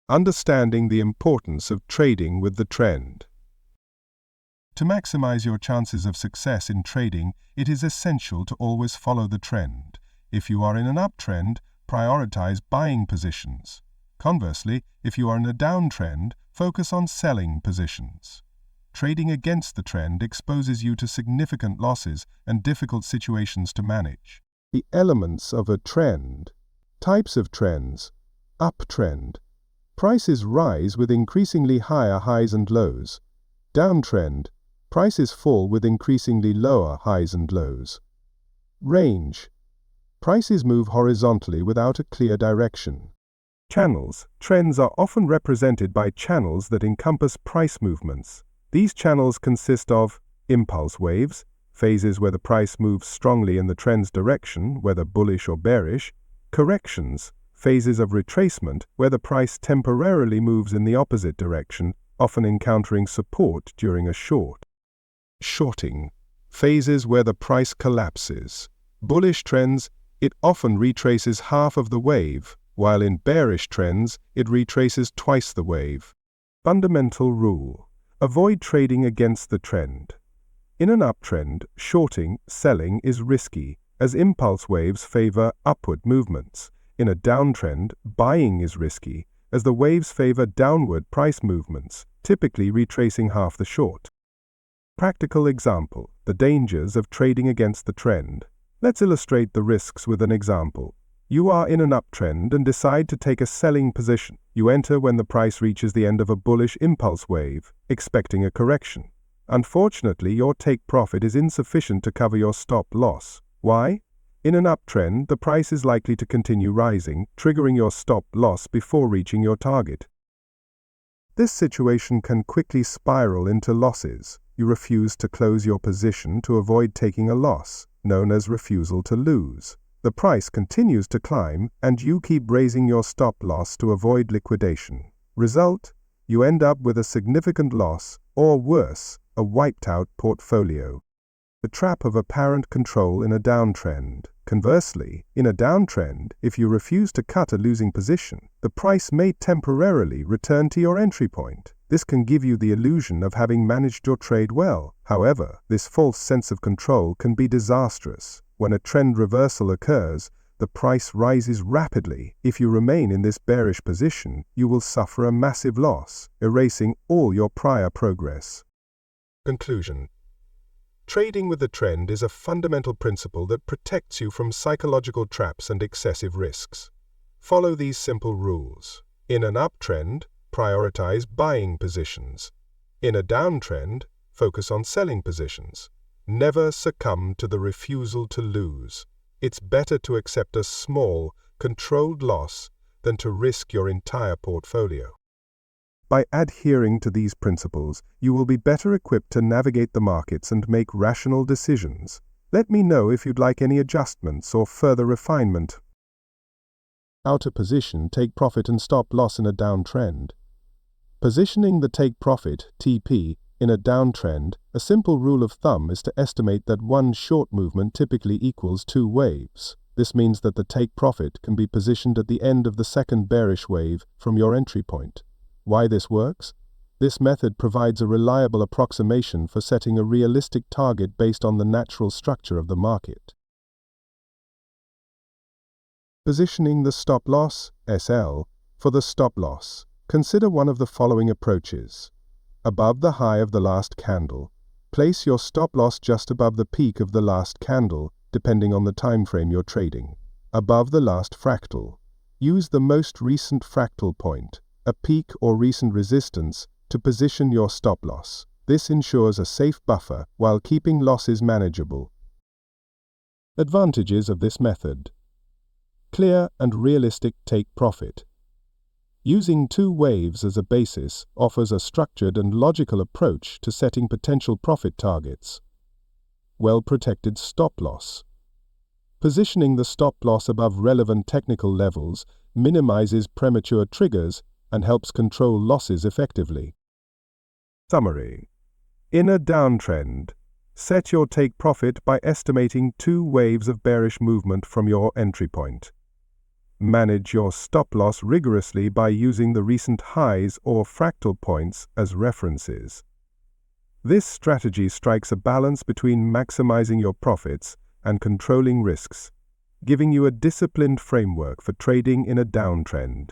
Understanding the importance of trading with the trend. To maximize your chances of success in trading, it is essential to always follow the trend. If you are in an uptrend, prioritize buying positions. Conversely, if you are in a downtrend, focus on selling positions. Trading against the trend exposes you to significant losses and difficult situations to manage. The elements of a trend. Types of trends. Uptrend. Prices rise with increasingly higher highs and lows. Downtrend. Prices fall with increasingly lower highs and lows. Range. Prices move horizontally without a clear direction. Channels. Trends are often represented by channels that encompass price movements. These channels consist of impulse waves, phases where the price moves strongly in the trend's direction, whether bullish or bearish, corrections, phases of retracement where the price temporarily moves in the opposite direction, often encountering support during a short. Shorting, phases where the price collapses. Bullish trends, it often retraces half of the wave, while in bearish trends, it retraces twice the wave. Fundamental rule: avoid trading against the trend. In an uptrend, shorting, selling is risky, as impulse waves favor upward movements. In a downtrend, buying is risky, as the waves favor downward price movements, typically retracing half the short. Practical example: the dangers of trading against the trend. Let's illustrate the risks with an example. You are in an uptrend and decide to take a selling position. You enter when the price reaches the end of a bullish impulse wave, expecting a correction. Unfortunately, your take profit is insufficient to cover your stop loss. Why? In an uptrend, the price is likely to continue rising, triggering your stop loss before reaching your target. This situation can quickly spiral into losses. You refuse to close your position to avoid taking a loss, known as refusal to lose. The price continues to climb, and you keep raising your stop loss to avoid liquidation. Result: you end up with a significant loss, or worse, a wiped-out portfolio. The trap of apparent control in a downtrend. Conversely, in a downtrend, if you refuse to cut a losing position, the price may temporarily return to your entry point. This can give you the illusion of having managed your trade well. However, this false sense of control can be disastrous. When a trend reversal occurs, the price rises rapidly. If you remain in this bearish position, you will suffer a massive loss, erasing all your prior progress. Conclusion: trading with the trend is a fundamental principle that protects you from psychological traps and excessive risks. Follow these simple rules. In an uptrend, prioritize buying positions. In a downtrend, focus on selling positions. Never succumb to the refusal to lose. It's better to accept a small, controlled loss than to risk your entire portfolio. By adhering to these principles, you will be better equipped to navigate the markets and make rational decisions. Let me know if you'd like any adjustments or further refinement. How to position take profit and stop loss in a downtrend. Positioning the take profit (TP) in a downtrend, a simple rule of thumb is to estimate that one short movement typically equals 2 waves. This means that the take profit can be positioned at the end of the second bearish wave from your entry point. Why this works? This method provides a reliable approximation for setting a realistic target based on the natural structure of the market. Positioning the stop loss (SL) for the stop loss. Consider one of the following approaches. Above the high of the last candle, place your stop loss just above the peak of the last candle, depending on the time frame you're trading. Above the last fractal, use the most recent fractal point, a peak or recent resistance, to position your stop loss. This ensures a safe buffer while keeping losses manageable. Advantages of this method: clear and realistic take profit. Using 2 waves as a basis offers a structured and logical approach to setting potential profit targets. Well-protected stop loss. Positioning the stop loss above relevant technical levels minimizes premature triggers and helps control losses effectively. Summary: in a downtrend, set your take profit by estimating 2 waves of bearish movement from your entry point. Manage your stop-loss rigorously by using the recent highs or fractal points as references. This strategy strikes a balance between maximizing your profits and controlling risks, giving you a disciplined framework for trading in a downtrend.